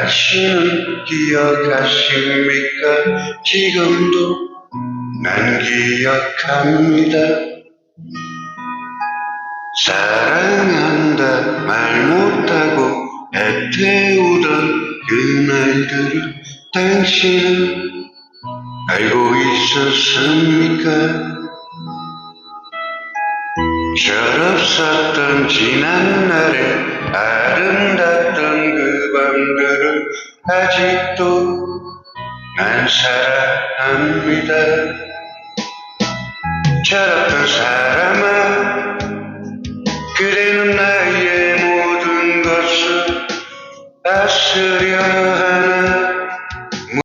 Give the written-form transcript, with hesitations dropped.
당신은 기억하십니까? 지금도 난 기억합니다. 사랑한다 말 못하고 애태우던 그날들을 당신은 알고 있었습니까? 철없었던 지난날의 아름답던 그 밤들을 아직도 난 사랑합니다. 철없던 사람아, 그대는